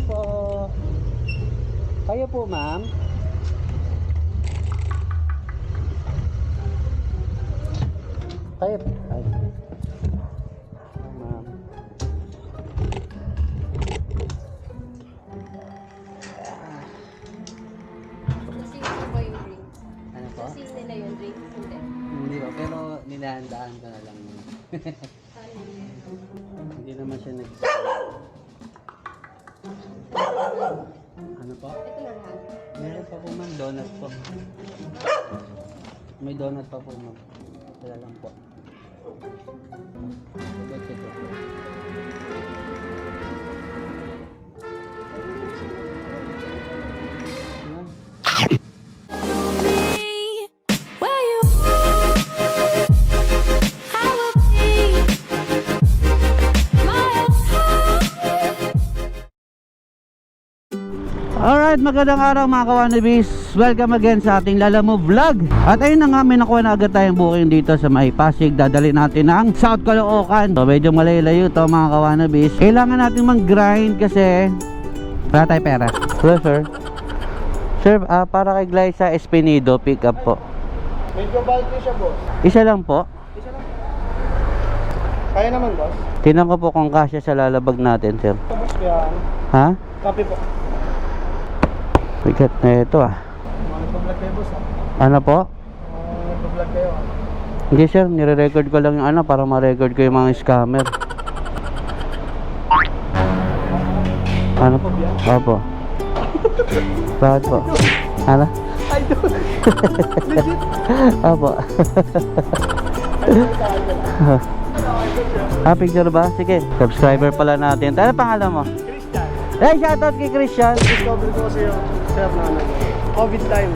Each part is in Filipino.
po. Kayo po, ma'am? Kayo po. Ay. Ma'am. Kasi ito ba yung drink? Ano po? Kasi nila yung drink? Hindi. Hindi ba, pero nilahandaan ko na lang. Ano yun? Hindi naman siya nag... Ano po? Ito na lahat. Meron pa po man, donut po. May donut pa po ma'am. Wala lang po. That's it po. Ayan. Where you I will be Alright, magandang araw mga kawanabis. Welcome again sa ating Lalamove Vlog. At ayun na nga, may nakuha na agad tayong booking dito sa May Pasig. Dadali natin ang South Caloocan. So medyo malayo-layo to mga kawanabis. Kailangan natin mag-grind kasi wala tayong pera. Hello sir. Sir, para kay Glyza Espinido, pick up po. Medyo bulky siya, boss. Isa lang po. Isa lang. Kaya naman, boss. Tingnan ko po kung kasya sa lalabag natin sir. Boss, kaya Ha? copy po. Bigat na ito ah. Mga nagpa-vlog kayo, boss, ha? Ano po? Nagpa-vlog kayo, ha? Hindi sir, nire-record ko lang yung ano para ma-record ko yung mga scammer. Ano po? Opo. Bakit po? Ano? I don't. Legit. Opo. Picture ba? Sige. Subscriber pala natin. Ano pangalan mo? Christian. Hey, shoutout kay Christian. Discover ko kasi yung sir na ano, COVID time.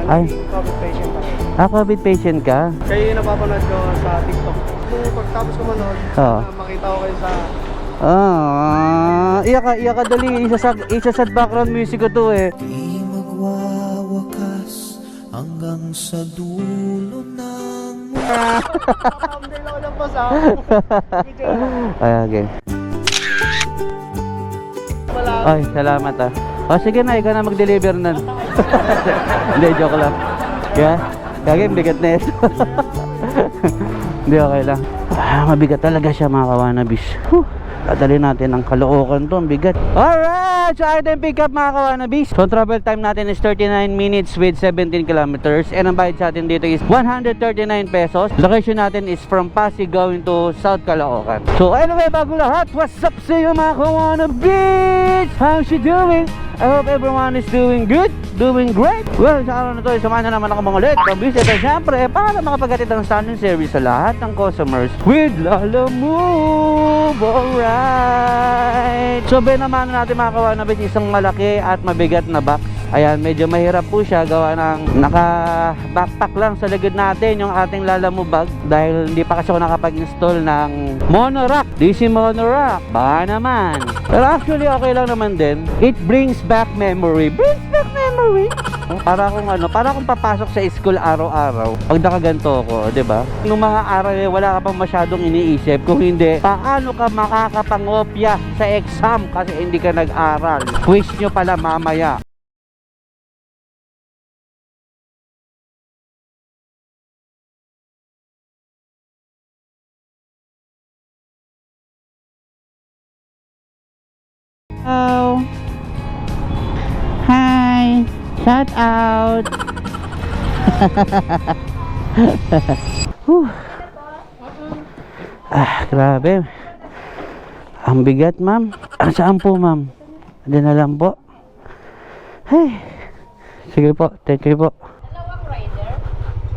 Ay. Naging COVID patient ako. COVID patient ka? Kaya yung napapanood ko sa TikTok. Nung pagtapos ko manood, Oo. makita ko kayo sa... Iyak ka dali. Isa sa background music ko to eh. Di magwawakas hanggang sa dulo ng Thumbnail ako lang, boss, ha? Ay, okay. Wala. Ay, salamat ah. O sige na, ikaw na mag-deliver nun. Hindi, joke lang. Kaya, kaya bigat na ito. Hindi, okay lang. Mabigat talaga siya mga kawanabis. Dadali natin ang Caloocan to, ang bigat. Alright, so item pick up mga kawanabis. So travel time natin is 39 minutes with 17 kilometers. And ang bayad sa atin dito is 139 pesos. Location natin is from Pasig going to South Caloocan. So anyway, bago lahat, what's up sa iyo mga kawanabis? How's you doing? I hope everyone is doing good, doing great. Well, sa araw na to, samahan na naman ako mga ulit. Pabis, ito syempre, para makapagatid ng standard service sa lahat ng customers with Lalamove. Alright. So, naman natin mga kawanabis, isang malaki at mabigat na box. Ayan, medyo mahirap po siya gawa ng naka-backpack lang sa likod natin yung ating Lalamove bag dahil hindi pa kasi ako nakapag-install ng monorack, DC monorack. Baka naman. Pero actually okay lang naman din. It brings back memory. Brings back memory. Para akong papasok sa school araw-araw pag nakaganto ko, 'di ba? Nung mga araw wala ka pang masyadong iniisip kung hindi paano ka makakapangopya sa exam kasi hindi ka nag-aral. Quiz nyo pala mamaya. Hello. Hi. Shout out. Grabe. Ang bigat, ma'am. Saan po, ma'am? Diyan na lang po. Hey. Sige po. Thank you po. Dalawang rider?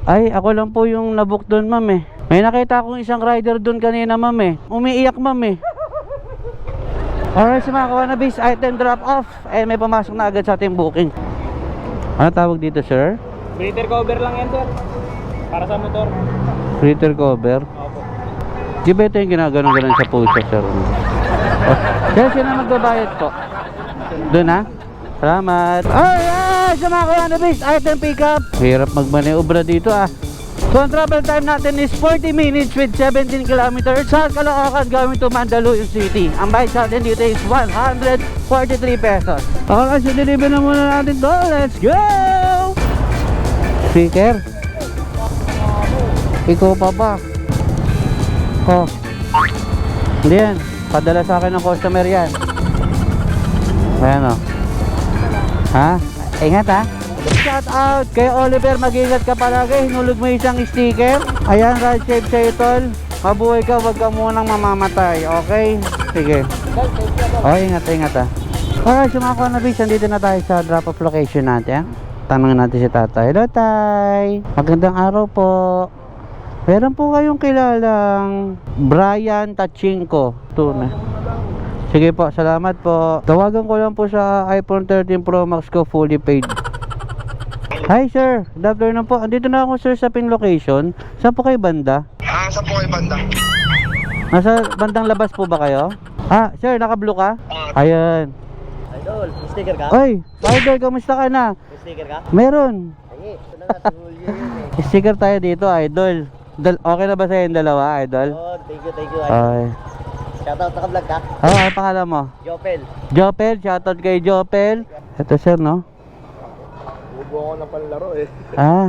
Ay, ako lang po yung nabook doon, ma'am eh. May nakita akong isang rider doon kanina, ma'am eh. Umiiyak, ma'am eh. Alright, sa mga kawanabis, item drop off. Eh, may pumasok na agad sa ating booking. Ano tawag dito, sir? Breather cover lang yan, sir. Para sa motor. Filter cover. Opo. Di ba ito yung ginaganon-ganon sa puso, sir? Kaya sino magbabayad po? Doon ha? Salamat. Alright, sa mga kawanabis, item pick up. Hirap magmaneobra dito ah. So ang travel time natin is 40 minutes with 17 kilometers sa Caloocan going to Mandaluyong City. Ang bayad sa atin dito is 143 pesos. Okay, so deliver na muna natin to. Let's go! Speaker. Ikaw pa ba? Oh. Hindi yan. Padala sa akin ng customer yan. Ayan o. Ha? Ingat ha. Shout out kay Oliver, mag-ingat ka palagi. Hinulog mo isang sticker. Ayan, ride safe sa'yo tol. Mabuhay ka, wag ka munang mamamatay. Okay? Sige. Oh, ingat ha. Alright, so mga Konabis, nandito na tayo sa drop off location natin. Tanungin natin si tatay. Hello tay, magandang araw po. Meron po kayong kilalang Brian Tachinko. Ito na. Sige po, salamat po. Tawagan ko lang po sa iPhone 13 Pro Max ko, fully paid. Hi sir, good afternoon po. Andito na ako sir sa pin location. Saan po kayo banda? Saan po kayo banda? Nasa bandang labas po ba kayo? Sir, naka-blue ka? Ayun. Idol, sticker ka? Oy, idol, kamusta ka na? Sticker ka? Meron. Ay, ito na nga, si Julio yun eh. Sticker tayo dito, idol. Okay na ba sa'yo yung dalawa, idol? Oh, thank you, idol. Ay. Shoutout, naka-vlog ka? Ano pangalan mo? Jopel. Jopel, shoutout kay Jopel. Ito sir, no? Bubo ako ng panlaro eh.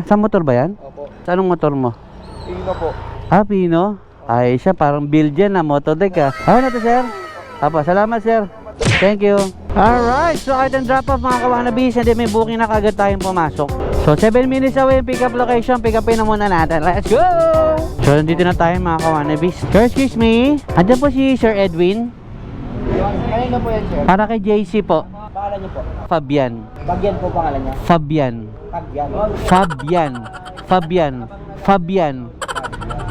Sa motor ba yan? Opo. Sa anong motor mo? Pino po. Pino? Ay, siya parang build yan na motodeck Ano to sir? Apo, salamat sir. Thank you. Alright, so item drop off mga kawanabis. Hindi may booking na kagad tayong pumasok. So 7 minutes away yung pick up location. Pick upin na muna natin. Let's go! So nandito na tayo mga kawanabis. Sir, excuse me. Andiyan po si Sir Edwin. Kanino po yan, sir? Para kay JC po. Pangalan niyo po? Fabian. Bagyan po pangalan niya? Fabian. Pagyan. Fabian.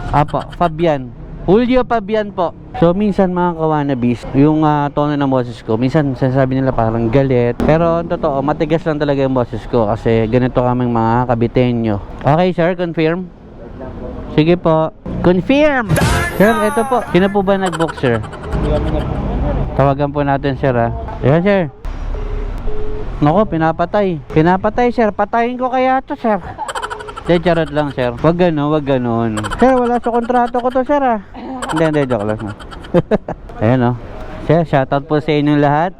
Apo, Fabian. Julio Fabian po. So minsan mga kawanabis, yung tono ng boses ko, minsan sasabi nila parang galit. Pero ang totoo, matigas lang talaga yung boses ko kasi ganito kaming mga kabitenyo. Okay sir, confirm? Sige po. Confirm! Sir, ito po. Sino po ba nag-book sir? Hindi kami Tawagan po natin sir ha. Ayan sir. Nako, pinapatay. Pinapatay sir. Patayin ko kaya to sir. Hindi, charot lang sir. Wag ganun. Sir, wala sa kontrato ko to sir ha. Hindi, joke lang. Ayan o. Sir, shoutout po sa inyong lahat.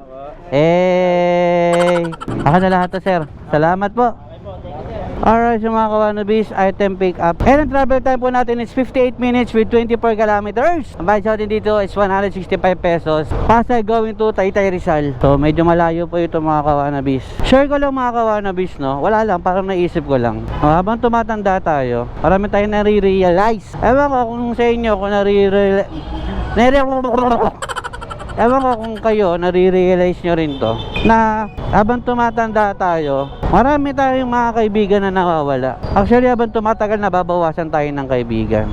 Ako na lahat to sir. Salamat po. Alright, so mga kawanabis, item pick up. And ang travel time po natin is 58 minutes with 24 kilometers. Ang bayad sa atin dito is 165 pesos. Pasay going to Taytay Rizal. So medyo malayo po ito mga kawanabis. Share ko lang mga kawanabis, no? Wala lang, parang naisip ko lang. Habang tumatanda tayo, marami tayong nare-realize. Ewan ko kung sa inyo, kung ewan ko kung kayo, nare-realize nyo rin to, na habang tumatanda tayo, marami tayong mga kaibigan na nawawala. Actually, habang tumatagal, nababawasan tayo ng kaibigan.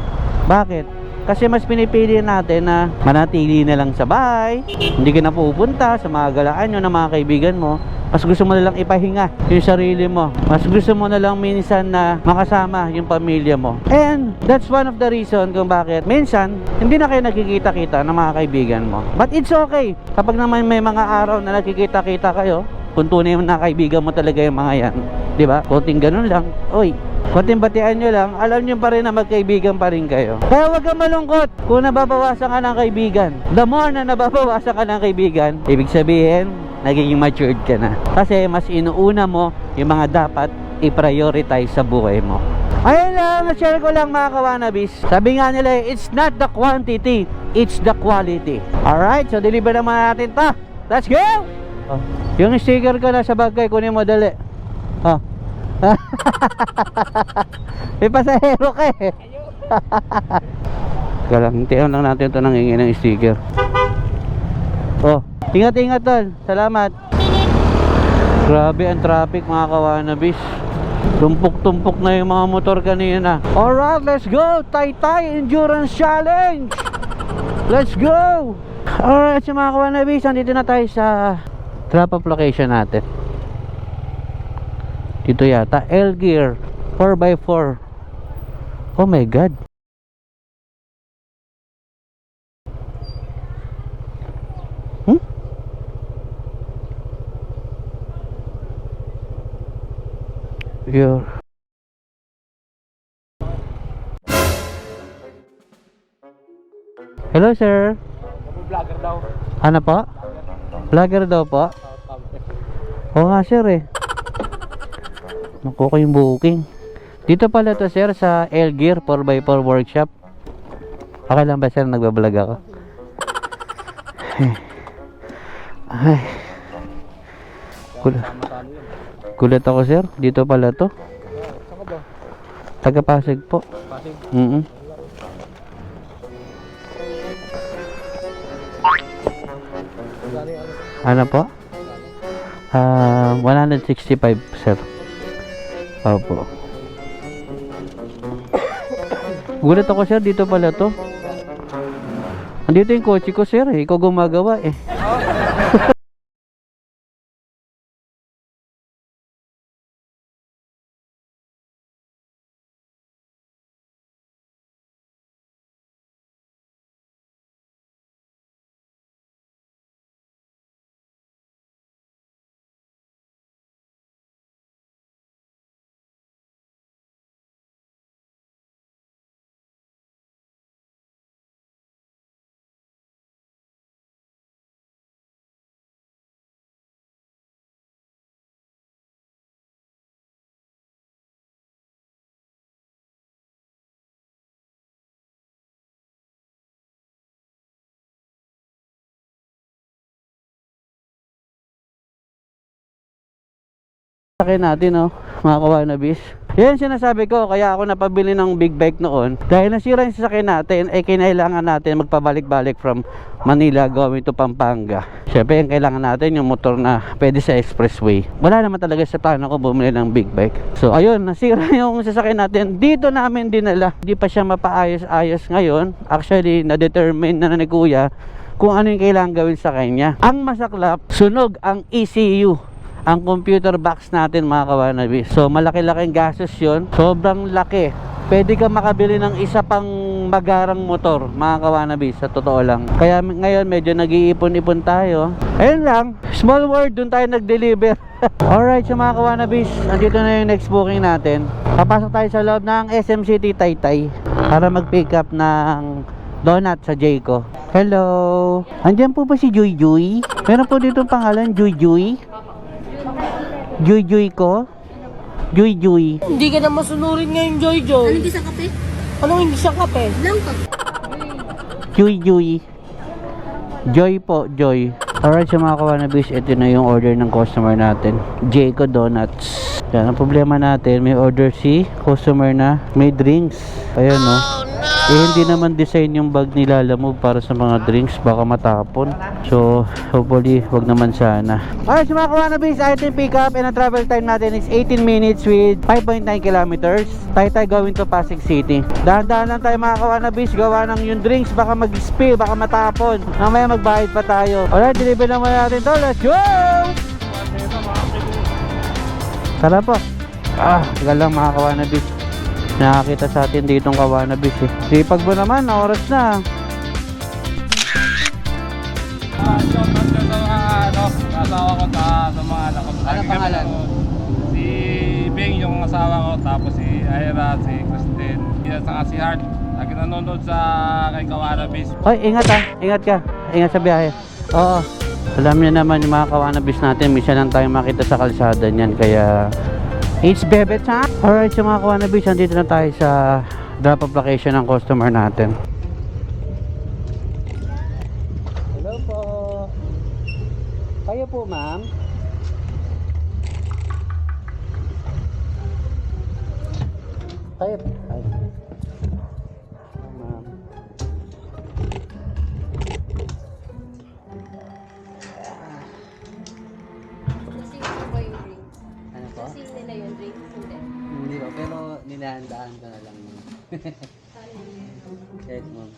Bakit? Kasi mas pinipili natin na manatili na lang sa bahay, hindi ka na pupunta sa mga galaan nyo ng mga kaibigan mo. Mas gusto mo na lang ipahinga yung sarili mo. Mas gusto mo na lang minsan na makasama yung pamilya mo. And that's one of the reason kung bakit minsan hindi na kayo nagkikita-kita ng mga kaibigan mo. But it's okay. Kapag naman may mga araw na nagkikita-kita kayo, kung tunay na kaibigan mo talaga yung mga yan, di ba? Kunting ganun lang. Oy, kunting batian nyo lang, alam nyo pa rin na magkaibigan pa rin kayo. Kaya huwag kang malungkot kung nababawasan ka ng kaibigan. The more na nababawasan ka ng kaibigan, ibig sabihin, nagiging matured ka na. Kasi mas inuuna mo yung mga dapat i-prioritize sa buhay mo. Ayun lang, na-share ko lang mga kawanabis. Sabi nga nila, it's not the quantity, it's the quality. Alright, so deliver naman natin to. Let's go! Yung sticker ko na sa bagay, kunin mo dali. May pasahero ka eh. Hintihan lang natin ito nangingi ng sticker. Ingat-ingat tol. Salamat. Grabe ang traffic mga kawanabis. Tumpok-tumpok na yung mga motor kanina. Alright, let's go. Taytay Endurance Challenge. Let's go. Alright, so mga kawanabis, nandito na tayo sa drop off location natin. Dito yata, L Gear 4x4. Oh my god. Hello, sir. Vlogger daw. Ano po? Vlogger daw po? Oo nga, sir eh. Nakuha ko yung booking. Dito pala to, sir, sa L Gear 4x4 workshop. Okay lang ba, sir? Nagbablog ako. Ay. Kulit ako, sir. Dito pala to. Saan ka ba? Taga Pasig po. Pasig? Ano po? 165, sir. Opo. Gulat ako, sir. Dito pala to. Andito yung kotse ko, sir. Ikaw gumagawa eh. Sakyan natin, oh, mga kawanabis. Yan sinasabi ko, kaya ako napabili ng big bike noon. Dahil nasira yung sasakyan natin, ay kinailangan natin magpabalik-balik from Manila going to Pampanga. Siyempre, yung kailangan natin yung motor na pwede sa expressway. Wala naman talaga sa plano ko bumili ng big bike. So, ayun, nasira yung sasakyan natin. Dito namin dinala. Hindi pa siya mapaayos-ayos ngayon. Actually, na-determine na ni Kuya kung ano yung kailangan gawin sa kanya. Ang masaklap, sunog ang ECU, ang computer box natin, mga kawanabis. So malaki-laking gastos yun. Sobrang laki. Pwede ka makabili ng isa pang magarang motor, mga kawanabis, sa totoo lang. Kaya ngayon medyo nag-iipon-ipon tayo. Ayun lang, small world, dun tayo nag-deliver. Alright, so mga kawanabis, andito na yung next booking natin. Papasok tayo sa loob ng SM City Taytay para mag-pick up ng donut sa Jayco. Hello, andyan po ba si Joy Joy? Meron po dito pangalan, Joy Joy. Joy Joy ko? Joy Joy. Hindi ka na masunurin ngayon, Joy Joy. Ano hindi sa kape? Anong hindi siya kape? Lang ka. Joy Joy. Joy po, Joy. Alright, sa mga kawanabis, ito na yung order ng customer natin. Jayco Donuts. Yan, ang problema natin, may order si customer na may drinks. Ayan, no? Eh, hindi naman design yung bag nilalamove para sa mga drinks, baka matapon. So, hopefully, wag naman sana. Alright, sa mga kawanabis, item pick up and ang travel time natin is 18 minutes with 5.9 kilometers. Tayo going to Pasig City. Dahan-dahan lang tayo, mga kawanabis, gawa ng yung drinks, baka mag-spill, baka matapon. Mamaya magbayad pa tayo. Alright, deliver naman natin to. Let's go! Tara po. Tagal lang, mga kawanabis. Nakakita sa atin ditong kawanabis eh. Sipag mo naman, na oras na. Asawa ko sa mga anak ko. Ano pangalan? Si Bing yung asawa ko, tapos si Ira, si Christine, saka si Hart. Lagi nanonood sa kay Kawanabis. Oy, ingat ha. Ingat ka. Ingat sa biyahe. Oo. Alam niyo naman yung mga kawanabis natin, minsan lang tayo makita sa kalsada niyan, kaya it's bebe time. Alright, so mga kawanabis, andito na tayo sa drop off location ng customer natin. Hello po. Kayo po, ma'am? Kayo po. Ay. Ma'am. Nasing ko ba yung drinks? Ano po? Nasing nila yung drinks? Hindi. Hindi po, pero nilahandaan ko na lang. Yes, ma'am.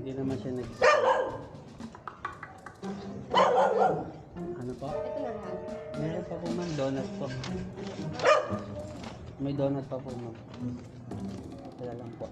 Hindi naman siya nag Ano po? Ito na lahat. Meron pa po, ma'am. Donut po. May donut pa po, ma'am. Wala lang po.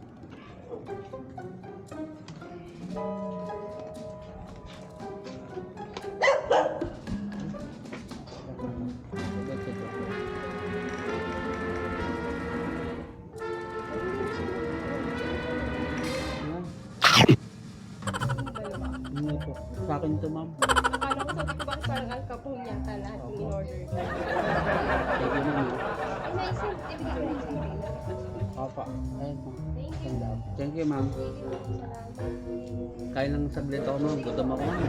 Hindi po. Sa akin to, ma'am. Akala ko sabi ko bakit parang Al Capone yata lahat yung in-order. Thank you, ma'am. Ay, naisip. Ibigay ko rin sa'yo. Papa. Ayun po. Thank you. Thank you, ma'am. Thank you. Salamat. Kain lang saglit ako, ma'am. Gutom ako, ma'am.